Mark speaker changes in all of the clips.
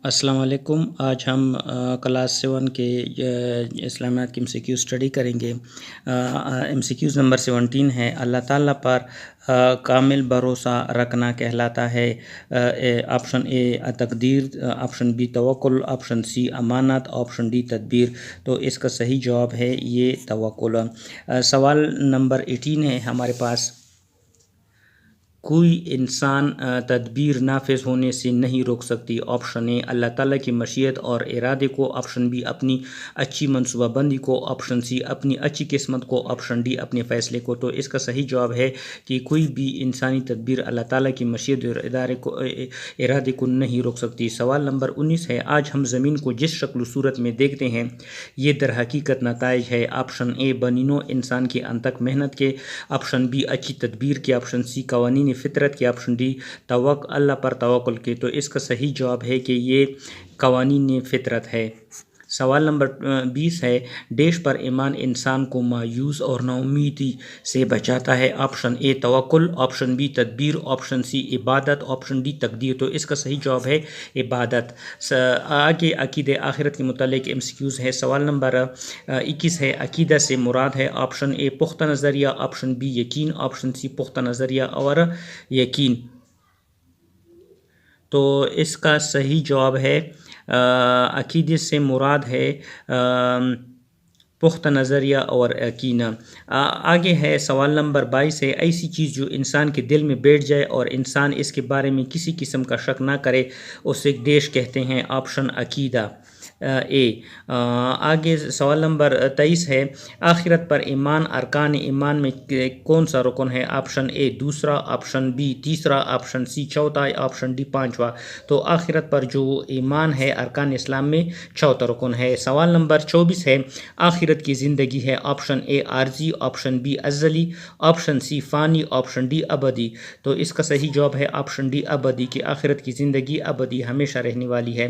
Speaker 1: السلام علیکم۔ آج ہم کلاس 7 کے اسلامیات کی MCQ اسٹڈی کریں گے۔ MCQs نمبر 17 ہے، اللہ تعالیٰ پر کامل بھروسہ رکھنا کہلاتا ہے۔ آپشن اے تقدیر، آپشن بی توکل، آپشن سی امانت، آپشن ڈی تدبیر۔ تو اس کا صحیح جواب ہے یہ توکل۔ سوال نمبر 18 ہے ہمارے پاس، کوئی انسان تدبیر نافذ ہونے سے نہیں روک سکتی۔ آپشن اے اللہ تعالیٰ کی مشیت اور ارادے کو، آپشن بی اپنی اچھی منصوبہ بندی کو، آپشن سی اپنی اچھی قسمت کو، آپشن ڈی اپنے فیصلے کو۔ تو اس کا صحیح جواب ہے کہ کوئی بھی انسانی تدبیر اللہ تعالیٰ کی مشیت اور ارادے کو نہیں روک سکتی۔ سوال نمبر 19 ہے، آج ہم زمین کو جس شکل و صورت میں دیکھتے ہیں یہ در حقیقت نتائج ہے۔ آپشن اے بنی نوع انسان کی انتھک محنت کے، آپشن بی اچھی تدبیر کے، آپشن سی قوانین فطرت کے، آپشن ڈی اللہ پر توکل کے۔ تو اس کا صحیح جواب ہے کہ یہ قوانین فطرت ہے۔ سوال نمبر 20 ہے، ڈیش پر ایمان انسان کو مایوس اور نا امیدی سے بچاتا ہے۔ آپشن اے توکل، آپشن بی تدبیر، آپشن سی عبادت، آپشن ڈی تقدیر۔ تو اس کا صحیح جواب ہے عبادت۔ آگے عقیدہ آخرت کے متعلق MCQs ہے۔ سوال نمبر 21 ہے، عقیدہ سے مراد ہے آپشن اے پختہ نظریہ، آپشن بی یقین، آپشن سی پختہ نظریہ اور یقین۔ تو اس کا صحیح جواب ہے عقیدے سے مراد ہے پختہ نظریہ اور یقین۔ آگے ہے سوال نمبر 22 ہے، ایسی چیز جو انسان کے دل میں بیٹھ جائے اور انسان اس کے بارے میں کسی قسم کا شک نہ کرے اسے ڈیش کہتے ہیں۔ آپشن عقیدہ اے۔ آگے سوال نمبر 23 ہے، آخرت پر ایمان ارکان ایمان میں کون سا رکن ہے؟ آپشن اے دوسرا، آپشن بی تیسرا، آپشن سی چوتھا، آپشن ڈی پانچواں۔ تو آخرت پر جو ایمان ہے ارکان اسلام میں چوتھا رکن ہے۔ سوال نمبر 24 ہے، آخرت کی زندگی ہے آپشن اے عارضی، آپشن بی ازلی، آپشن سی فانی، آپشن ڈی ابدی۔ تو اس کا صحیح جواب ہے آپشن ڈی ابدی، کہ آخرت کی زندگی ابدی ہمیشہ رہنے والی ہے۔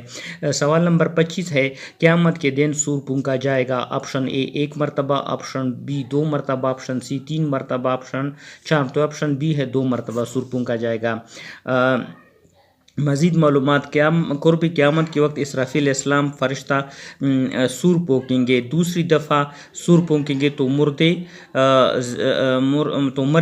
Speaker 1: سوال نمبر 25 ہے، قیامت کے دن سور پھونکا جائے گا۔ آپشن اے 1 مرتبہ، آپشن بی 2 مرتبہ، آپشن سی 3 مرتبہ، آپشن 4۔ تو آپشن بی ہے 2 مرتبہ سور پھونکا جائے گا۔ مزید معلومات، قرب قیامت کے وقت اسرافیل علیہ السلام فرشتہ سور پھونکیں گے، دوسری دفعہ سور پھونکیں گے تو مرے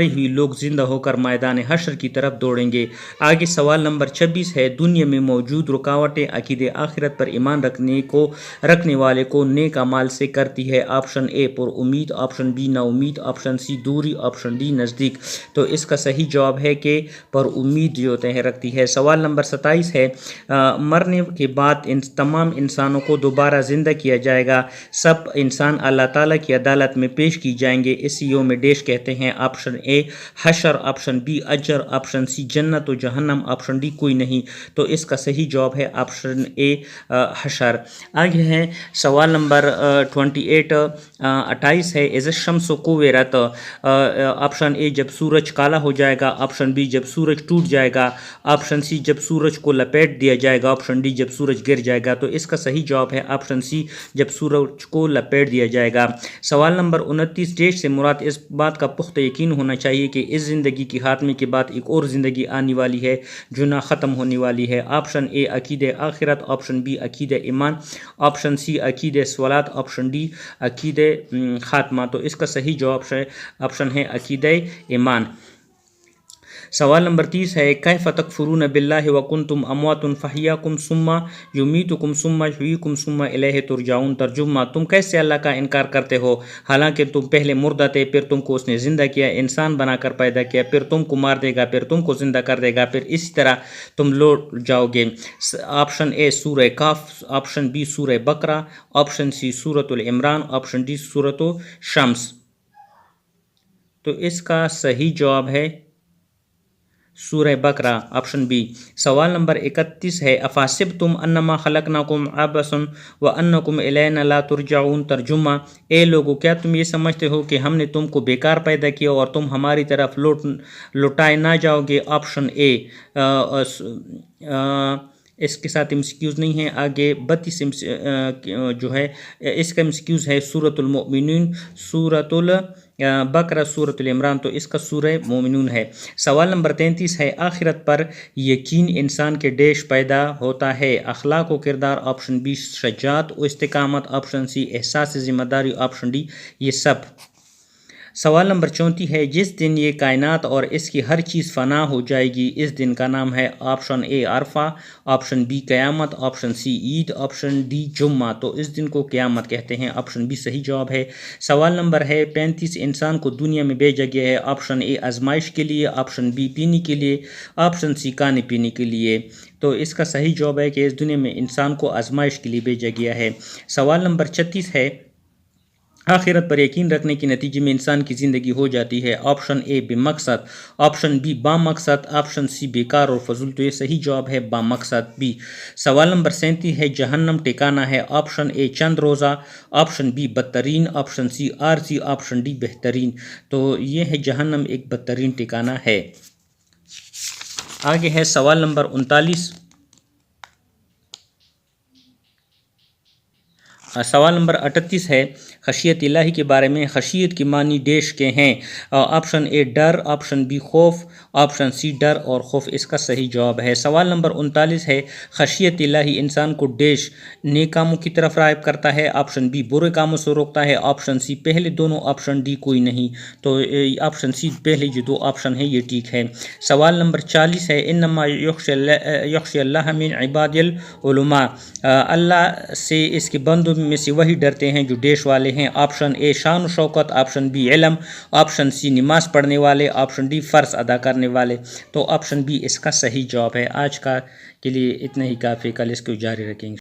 Speaker 1: ہوئی لوگ زندہ ہو کر میدان حشر کی طرف دوڑیں گے۔ آگے سوال نمبر 26 ہے، دنیا میں موجود رکاوٹیں عقیدہ آخرت پر ایمان رکھنے والے کو نیک اعمال سے کرتی ہے۔ آپشن اے پر امید، آپشن بی نا امید، آپشن سی دوری، آپشن ڈی نزدیک۔ تو اس کا صحیح جواب ہے کہ پر امید جو ہوتے ہیں رکھتی ہے۔ سوال نمبر 27 ہے، مرنے کے بعد تمام انسانوں کو دوبارہ زندہ کیا جائے گا، سب انسان اللہ تعالیٰ کی عدالت میں پیش کی جائیں گے، اس یوم ڈیش کہتے ہیں۔ آپشن اے حشر، آپشن بی اجر، آپشن سی جنت و جہنم، آپشن ڈی کوئی نہیں۔ تو اس کا صحیح جواب ہے آپشن اے حشر۔ آگے ہے سوال نمبر 28 ہے، اذا الشمس کورت۔ آپشن اے جب سورج کالا ہو جائے گا، آپشن بی جب سورج ٹوٹ جائے گا، آپشن سی جب سورج کو لپیٹ دیا جائے گا، آپشن ڈی جب سورج گر جائے گا۔ تو اس کا صحیح جواب ہے آپشن سی جب سورج کو لپیٹ دیا جائے گا۔ سوال نمبر 29، ڈیش سے مراد اس بات کا پختہ یقین ہونا چاہیے کہ اس زندگی کے خاتمے کے بعد ایک اور زندگی آنے والی ہے جو نہ ختم ہونے والی ہے۔ آپشن اے عقیدہ آخرت، آپشن بی عقیدہ ایمان، آپشن سی عقیدہ صلات، آپشن ڈی عقیدہ خاتمہ۔ تو اس کا صحیح جواب آپشن ہے عقیدہ ایمان۔ سوال نمبر 30 ہے، کیف تکفرون باللہ وکنتم اموات فاحیاکم ثم یمیتکم ثم یحییکم ثم الیہ ترجعون۔ ترجمہ، تم کیسے اللہ کا انکار کرتے ہو حالانکہ تم پہلے مردہ تھے، پھر تم کو اس نے زندہ کیا، انسان بنا کر پیدا کیا، پھر تم کو مار دے گا، پھر تم کو زندہ کر دے گا، پھر اسی طرح تم لوٹ جاؤ گے۔ آپشن اے سورہ کہف، آپشن بی سورہ بقرہ، آپشن سی سورۃ العمران، آپشن ڈی سورۃ شمس۔ تو اس کا صحیح جواب ہے سورہ بقرہ، آپشن بی۔ سوال نمبر 31 ہے، افحسبتم انما خلقناکم عبثا وانکم الینا لا ترجعون۔ ترجمہ، اے لوگو کیا تم یہ سمجھتے ہو کہ ہم نے تم کو بیکار پیدا کیا اور تم ہماری طرف لوٹائے نہ جاؤ گے؟ آپشن اے۔ اس کے ساتھ MCQs نہیں ہیں۔ آگے 32 جو ہے اس کا MCQs ہے، سورۃ المؤمنون، سورۃ بقرہ سورۃ العمران، تو اس کا سورہ مومنون ہے۔ سوال نمبر 33 ہے آخرت پر یقین انسان کے ڈیش پیدا ہوتا ہے؟ اخلاق و کردار، آپشن بی شجاعت و استقامت، آپشن سی احساس ذمہ داری، آپشن ڈی یہ سب۔ سوال نمبر 34 ہے جس دن یہ کائنات اور اس کی ہر چیز فنا ہو جائے گی اس دن کا نام ہے؟ آپشن اے عرفہ، آپشن بی قیامت، آپشن سی عید، آپشن ڈی جمعہ۔ تو اس دن کو قیامت کہتے ہیں، آپشن بی صحیح جواب ہے۔ سوال نمبر ہے 35 انسان کو دنیا میں بھیجا گیا ہے؟ آپشن اے آزمائش کے لیے، آپشن بی پینے کے لیے، آپشن سی کھانے پینے کے لیے۔ تو اس کا صحیح جواب ہے کہ اس دنیا میں انسان کو آزمائش کے لیے بھیجا گیا ہے۔ سوال نمبر 36 ہے آخرت پر یقین رکھنے کے نتیجے میں انسان کی زندگی ہو جاتی ہے؟ آپشن اے بے مقصد، آپشن بی با مقصد، آپشن سی بیکار اور فضول۔ تو یہ صحیح جواب ہے با مقصد بی۔ سوال نمبر 37 ہے جہنم ٹھکانہ ہے؟ آپشن اے چند روزہ، آپشن بی بدترین، آپشن سی عارضی، آپشن ڈی بہترین۔ تو یہ ہے جہنم ایک بدترین ٹھکانہ ہے۔ آگے ہے سوال نمبر 39۔ سوال نمبر 38 ہے خشیت الہی کے بارے میں۔ خشیت کے معنی ڈیش کے ہیں؟ آپشن اے ڈر، آپشن بی خوف، آپشن سی ڈر اور خوف۔ اس کا صحیح جواب ہے۔ سوال نمبر 39 ہے خشیت الہی انسان کو ڈیش نیک کاموں کی طرف راغب کرتا ہے؟ آپشن بی برے کاموں سے روکتا ہے، آپشن سی پہلے دونوں، آپشن ڈی کوئی نہیں۔ تو آپشن سی پہلے جو دو آپشن ہے یہ ٹھیک ہے۔ سوال نمبر 40 ہے انما یخشی اللہ من عباد العلماء، اللہ سے اس کے بندوں میں سے وہی ڈرتے ہیں جو ڈیش والے ہیں؟ آپشن اے شان و شوکت، آپشن بی علم، آپشن سی نماز پڑھنے والے، آپشن ڈی فرض ادا کرنے والے۔ تو آپشن بی اس کا صحیح جواب ہے۔ آج کا کے لیے اتنا ہی کافی، کل اس کو جاری رکھیں گے۔